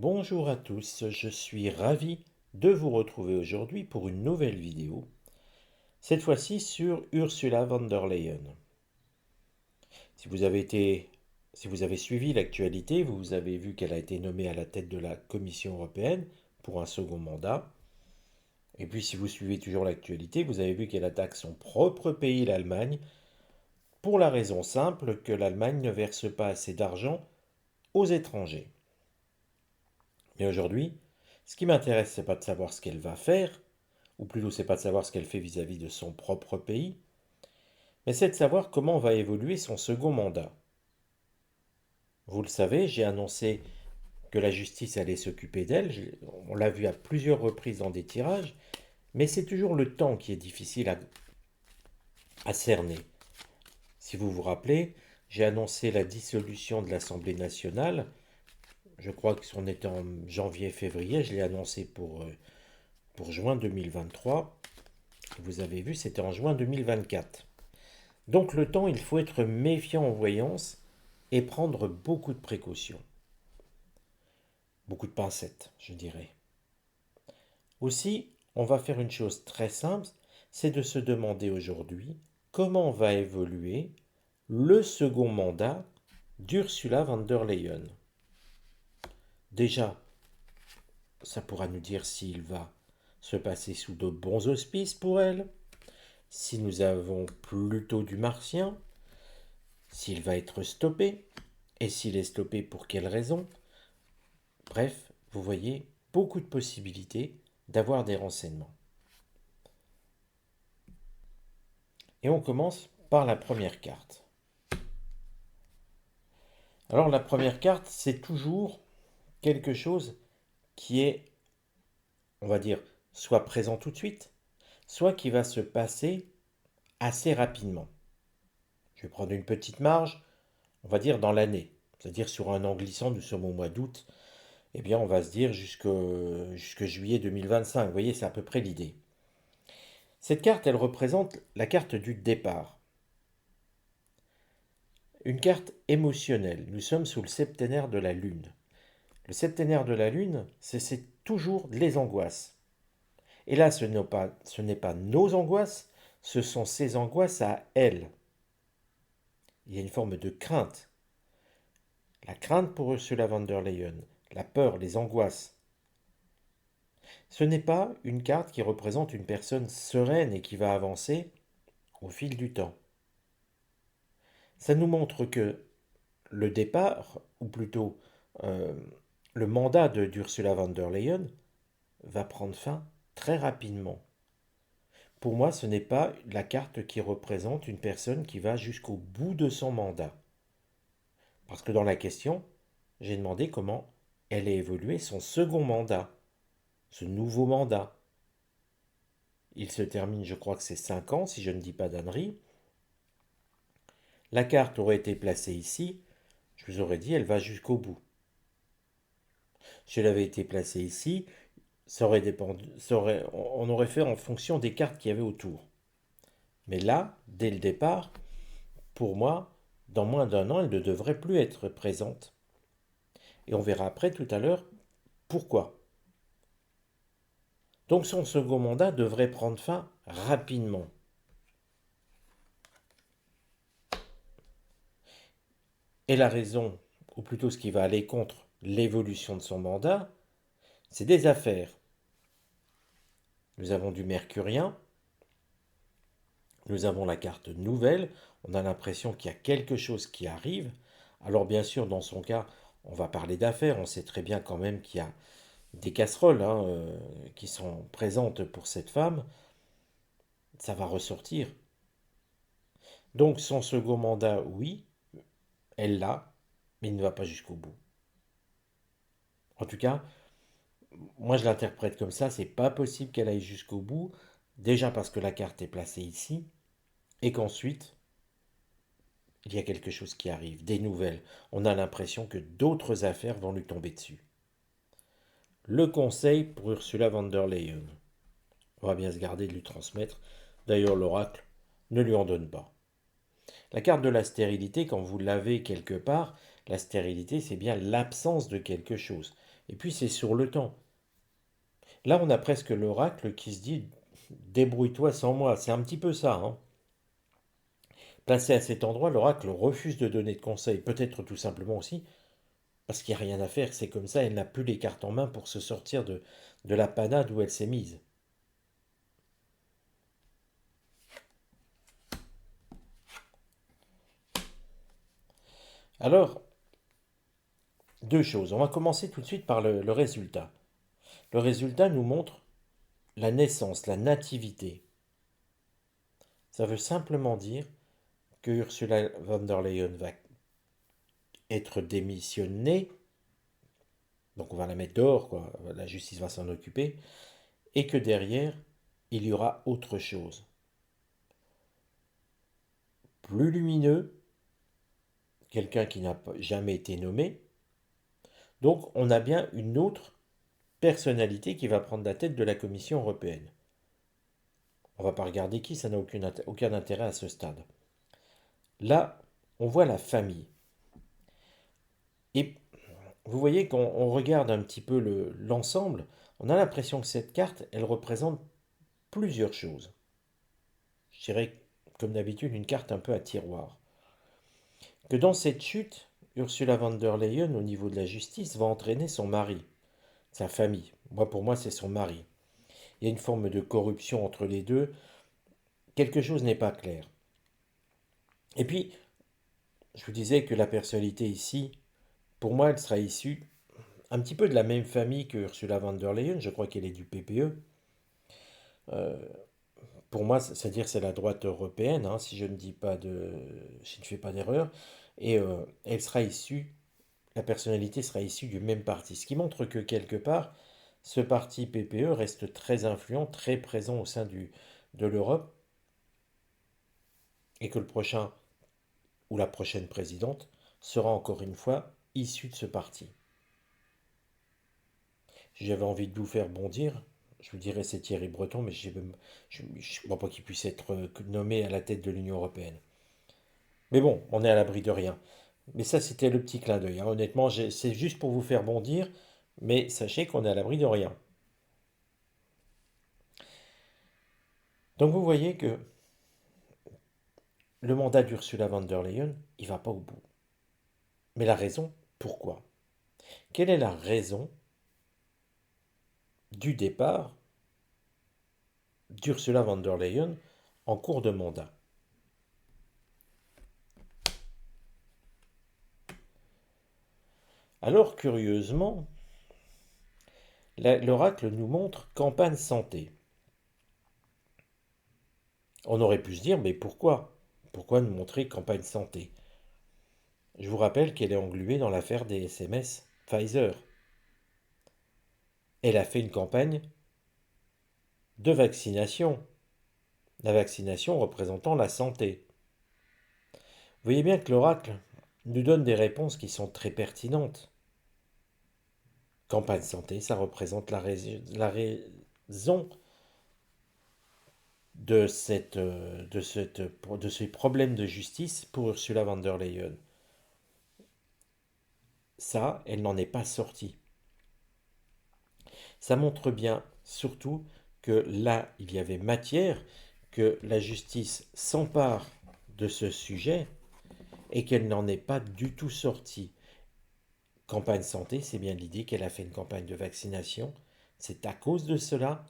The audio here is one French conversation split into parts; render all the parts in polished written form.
Bonjour à tous, je suis ravi de vous retrouver aujourd'hui pour une nouvelle vidéo, cette fois-ci sur Ursula von der Leyen. Si vous avez suivi l'actualité, vous avez vu qu'elle a été nommée à la tête de la Commission européenne pour un second mandat. Et puis si vous suivez toujours l'actualité, vous avez vu qu'elle attaque son propre pays, l'Allemagne, pour la raison simple que l'Allemagne ne verse pas assez d'argent aux étrangers. Mais aujourd'hui, ce qui m'intéresse, c'est pas de savoir ce qu'elle va faire, ou plutôt c'est pas de savoir ce qu'elle fait vis-à-vis de son propre pays, mais c'est de savoir comment va évoluer son second mandat. Vous le savez, j'ai annoncé que la justice allait s'occuper d'elle, on l'a vu à plusieurs reprises dans des tirages, mais c'est toujours le temps qui est difficile à cerner. Si vous vous rappelez, j'ai annoncé la dissolution de l'Assemblée nationale, je crois que on était en janvier-février, je l'ai annoncé pour juin 2023. Vous avez vu, c'était en juin 2024. Donc le temps, il faut être méfiant en voyance et prendre beaucoup de précautions. Beaucoup de pincettes, je dirais. Aussi, on va faire une chose très simple, c'est de se demander aujourd'hui comment va évoluer le second mandat d'Ursula von der Leyen. Déjà, ça pourra nous dire s'il va se passer sous de bons auspices pour elle, si nous avons plutôt du martien, s'il va être stoppé, et s'il est stoppé pour quelle raison. Bref, vous voyez, beaucoup de possibilités d'avoir des renseignements. Et on commence par la première carte. Alors la première carte, c'est toujours quelque chose qui est, on va dire, soit présent tout de suite, soit qui va se passer assez rapidement. Je vais prendre une petite marge, on va dire dans l'année. C'est-à-dire sur un an glissant, nous sommes au mois d'août, eh bien on va se dire jusque juillet 2025. Vous voyez, c'est à peu près l'idée. Cette carte, elle représente la carte du départ. Une carte émotionnelle. Nous sommes sous le septénaire de la Lune. Le septénaire de la Lune, c'est toujours les angoisses. Et là, ce n'est pas nos angoisses, ce sont ses angoisses à elle. Il y a une forme de crainte. La crainte pour Ursula von der Leyen, la peur, les angoisses. Ce n'est pas une carte qui représente une personne sereine et qui va avancer au fil du temps. Ça nous montre que le départ, ou plutôt euh, le mandat d'Ursula von der Leyen, va prendre fin très rapidement. Pour moi, ce n'est pas la carte qui représente une personne qui va jusqu'au bout de son mandat. Parce que dans la question, j'ai demandé comment elle a évolué son second mandat, ce nouveau mandat. Il se termine, je crois que c'est 5 ans, si je ne dis pas d'ânerie. La carte aurait été placée ici, je vous aurais dit, elle va jusqu'au bout. Si elle avait été placée ici, on aurait fait en fonction des cartes qu'il y avait autour. Mais là, dès le départ, pour moi, dans moins d'un an, elle ne devrait plus être présente. Et on verra après tout à l'heure pourquoi. Donc son second mandat devrait prendre fin rapidement. Et la raison, ou plutôt ce qui va aller contre l'évolution de son mandat, c'est des affaires. Nous avons du mercurien, nous avons la carte nouvelle, on a l'impression qu'il y a quelque chose qui arrive. Alors bien sûr, dans son cas, on va parler d'affaires, on sait très bien quand même qu'il y a des casseroles qui sont présentes pour cette femme, ça va ressortir. Donc son second mandat, oui, elle l'a, mais il ne va pas jusqu'au bout. En tout cas, moi je l'interprète comme ça, c'est pas possible qu'elle aille jusqu'au bout, déjà parce que la carte est placée ici, et qu'ensuite, il y a quelque chose qui arrive, des nouvelles. On a l'impression que d'autres affaires vont lui tomber dessus. Le conseil pour Ursula von der Leyen. On va bien se garder de lui transmettre. D'ailleurs, l'oracle ne lui en donne pas. La carte de la stérilité, quand vous l'avez quelque part, la stérilité, c'est bien l'absence de quelque chose. Et puis c'est sur le temps. Là, on a presque l'oracle qui se dit débrouille-toi sans moi. C'est un petit peu ça, hein. Placé à cet endroit, l'oracle refuse de donner de conseils, peut-être tout simplement aussi parce qu'il n'y a rien à faire, c'est comme ça, elle n'a plus les cartes en main pour se sortir de la panade où elle s'est mise. Alors, deux choses. On va commencer tout de suite par le résultat. Le résultat nous montre la naissance, la nativité. Ça veut simplement dire que Ursula von der Leyen va être démissionnée, donc on va la mettre dehors, quoi. La justice va s'en occuper, et que derrière, il y aura autre chose. Plus lumineux, quelqu'un qui n'a jamais été nommé. Donc on a bien une autre personnalité qui va prendre la tête de la Commission européenne. On ne va pas regarder qui, ça n'a aucun intérêt à ce stade. Là, on voit la famille. Et vous voyez qu'on regarde un petit peu l'ensemble, on a l'impression que cette carte, elle représente plusieurs choses. Je dirais, comme d'habitude, une carte un peu à tiroir. Que dans cette chute, Ursula von der Leyen, au niveau de la justice, va entraîner son mari, sa famille. Pour moi, c'est son mari. Il y a une forme de corruption entre les deux. Quelque chose n'est pas clair. Et puis, je vous disais que la personnalité ici, pour moi, elle sera issue un petit peu de la même famille que Ursula von der Leyen. Je crois qu'elle est du PPE. Euh, pour moi, c'est-à-dire c'est la droite européenne, hein, si je ne dis pas si je ne fais pas d'erreur. Et elle sera issue, la personnalité sera issue du même parti. Ce qui montre que quelque part, ce parti PPE reste très influent, très présent au sein de l'Europe, et que le prochain ou la prochaine présidente sera encore une fois issue de ce parti. Si j'avais envie de vous faire bondir, je vous dirais c'est Thierry Breton, mais je ne crois pas qu'il puisse être nommé à la tête de l'Union européenne. Mais bon, on est à l'abri de rien. Mais ça, c'était le petit clin d'œil, hein. Honnêtement, c'est juste pour vous faire bondir, mais sachez qu'on est à l'abri de rien. Donc vous voyez que le mandat d'Ursula von der Leyen, il va pas au bout. Mais la raison, pourquoi? Quelle est la raison du départ d'Ursula von der Leyen en cours de mandat? Alors, curieusement, l'oracle nous montre campagne santé. On aurait pu se dire, mais pourquoi? Pourquoi nous montrer campagne santé? Je vous rappelle qu'elle est engluée dans l'affaire des SMS Pfizer. Elle a fait une campagne de vaccination. La vaccination représentant la santé. Vous voyez bien que l'oracle nous donne des réponses qui sont très pertinentes. Campagne santé, ça représente la raison de ces problèmes de justice pour Ursula von der Leyen. Ça, elle n'en est pas sortie. Ça montre bien, surtout, que là, il y avait matière, que la justice s'empare de ce sujet et qu'elle n'en est pas du tout sortie. Campagne santé, c'est bien l'idée qu'elle a fait une campagne de vaccination. C'est à cause de cela.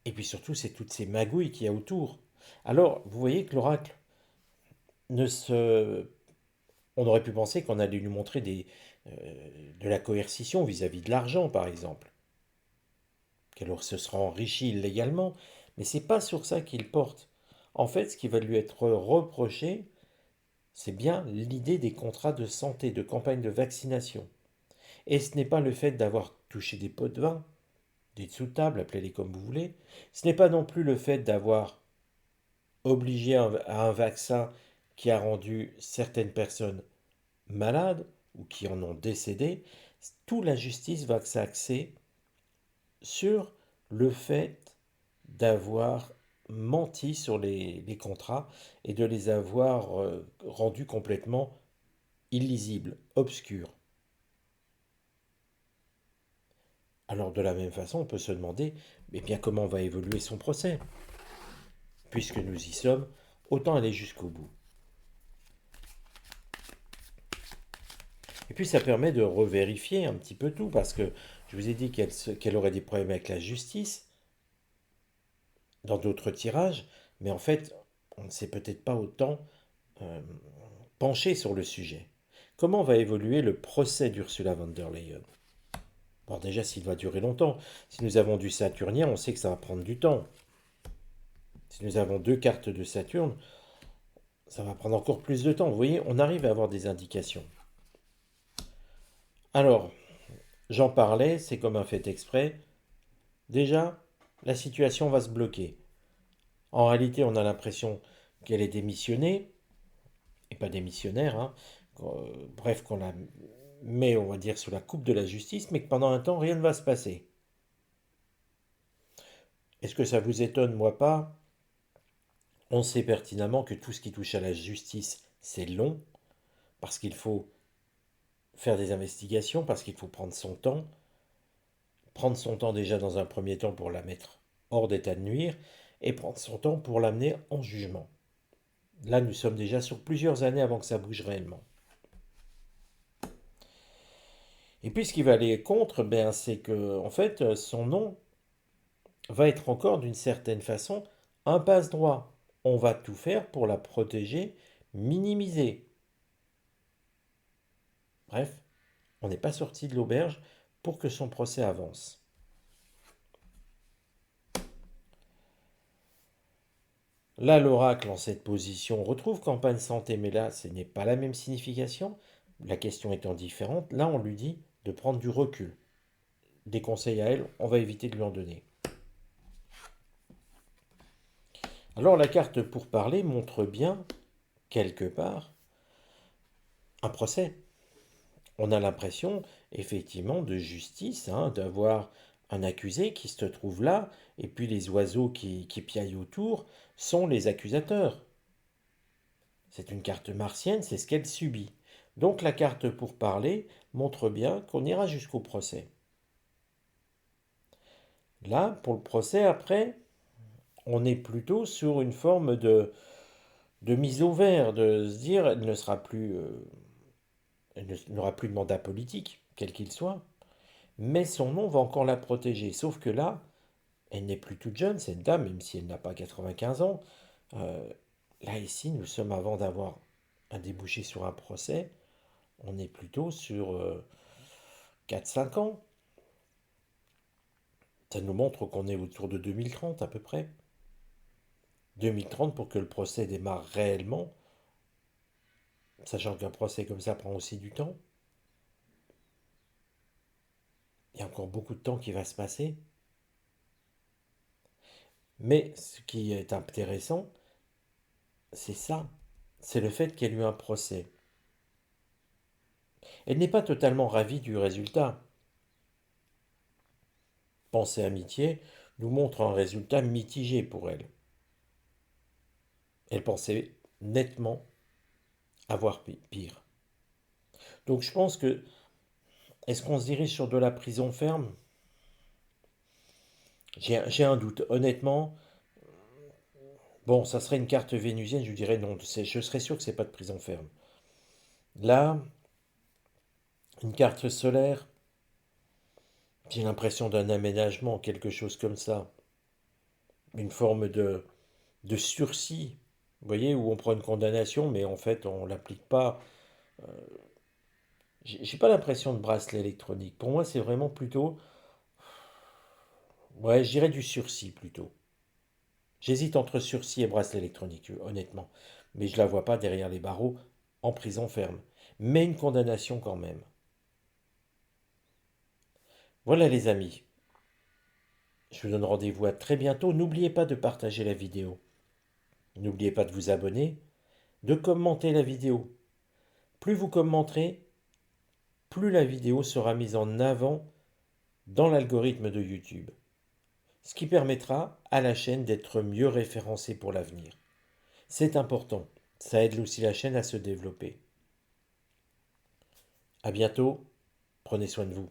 Et puis surtout, c'est toutes ces magouilles qu'il y a autour. Alors, vous voyez que l'oracle ne se... On aurait pu penser qu'on allait lui montrer de la coercition vis-à-vis de l'argent, par exemple. Qu'elle se sera enrichie illégalement. Mais c'est pas sur ça qu'il porte. En fait, ce qui va lui être reproché, c'est bien l'idée des contrats de santé, de campagne de vaccination. Et ce n'est pas le fait d'avoir touché des pots de vin, des sous-tables, appelez-les comme vous voulez. Ce n'est pas non plus le fait d'avoir obligé à un vaccin qui a rendu certaines personnes malades ou qui en ont décédé. Toute la justice va s'axer sur le fait d'avoir menti sur les contrats et de les avoir rendus complètement illisibles, obscurs. Alors de la même façon, on peut se demander, mais bien comment va évoluer son procès? Puisque nous y sommes, autant aller jusqu'au bout. Et puis ça permet de revérifier un petit peu tout, parce que je vous ai dit qu'elle aurait des problèmes avec la justice dans d'autres tirages, mais en fait, on ne s'est peut-être pas autant euh, penché sur le sujet. Comment va évoluer le procès d'Ursula von der Leyen? Bon, déjà, s'il va durer longtemps. Si nous avons du Saturnien, on sait que ça va prendre du temps. Si nous avons 2 cartes de Saturne, ça va prendre encore plus de temps. Vous voyez, on arrive à avoir des indications. Alors, j'en parlais, c'est comme un fait exprès. Déjà, la situation va se bloquer. En réalité, on a l'impression qu'elle est démissionnée, et pas démissionnaire, hein. Bref, qu'on la met, on va dire, sous la coupe de la justice, mais que pendant un temps, rien ne va se passer. Est-ce que ça vous étonne? Moi pas. On sait pertinemment que tout ce qui touche à la justice, c'est long, parce qu'il faut faire des investigations, parce qu'il faut prendre son temps déjà dans un premier temps pour la mettre hors d'état de nuire, et prendre son temps pour l'amener en jugement. Là, nous sommes déjà sur plusieurs années avant que ça bouge réellement. Et puis ce qui va aller contre, ben, c'est que en fait, son nom va être encore d'une certaine façon un passe-droit. On va tout faire pour la protéger, minimiser. Bref, on n'est pas sorti de l'auberge pour que son procès avance. Là, l'oracle en cette position retrouve campagne santé, mais là, ce n'est pas la même signification. La question étant différente, là, on lui dit de prendre du recul. Des conseils à elle, on va éviter de lui en donner. Alors, la carte pour parler montre bien, quelque part, un procès. On a l'impression, effectivement, de justice, hein, d'avoir un accusé qui se trouve là, et puis les oiseaux qui piaillent autour sont les accusateurs. C'est une carte martienne, c'est ce qu'elle subit. Donc la carte pour parler montre bien qu'on ira jusqu'au procès. Là, pour le procès, après, on est plutôt sur une forme de mise au vert, de se dire elle ne sera plus, elle n'aura plus de mandat politique, quel qu'il soit, mais son nom va encore la protéger. Sauf que là, elle n'est plus toute jeune, cette dame, même si elle n'a pas 95 ans. Euh, Là, ici, nous sommes avant d'avoir un débouché sur un procès, on est plutôt sur 4-5 ans. Ça nous montre qu'on est autour de 2030 à peu près. 2030 pour que le procès démarre réellement, sachant qu'un procès comme ça prend aussi du temps. Il y a encore beaucoup de temps qui va se passer. Mais ce qui est intéressant, c'est ça. C'est le fait qu'il y ait eu un procès. Elle n'est pas totalement ravie du résultat. Pensée Amitié nous montre un résultat mitigé pour elle. Elle pensait nettement avoir pire. Donc je pense que, est-ce qu'on se dirige sur de la prison ferme? J'ai un doute. Honnêtement, bon, ça serait une carte vénusienne, je dirais non. Je serais sûr que c'est pas de prison ferme. Là, une carte solaire, j'ai l'impression d'un aménagement, quelque chose comme ça. Une forme de sursis. Vous voyez, où on prend une condamnation, mais en fait, on l'applique pas. J'ai pas l'impression de bracelet électronique. Pour moi, c'est vraiment plutôt. Ouais, je dirais du sursis plutôt. J'hésite entre sursis et bracelet électronique, honnêtement. Mais je la vois pas derrière les barreaux en prison ferme. Mais une condamnation quand même. Voilà les amis. Je vous donne rendez-vous à très bientôt. N'oubliez pas de partager la vidéo. N'oubliez pas de vous abonner, de commenter la vidéo. Plus vous commenterez, plus la vidéo sera mise en avant dans l'algorithme de YouTube. Ce qui permettra à la chaîne d'être mieux référencée pour l'avenir. C'est important. Ça aide aussi la chaîne à se développer. À bientôt. Prenez soin de vous.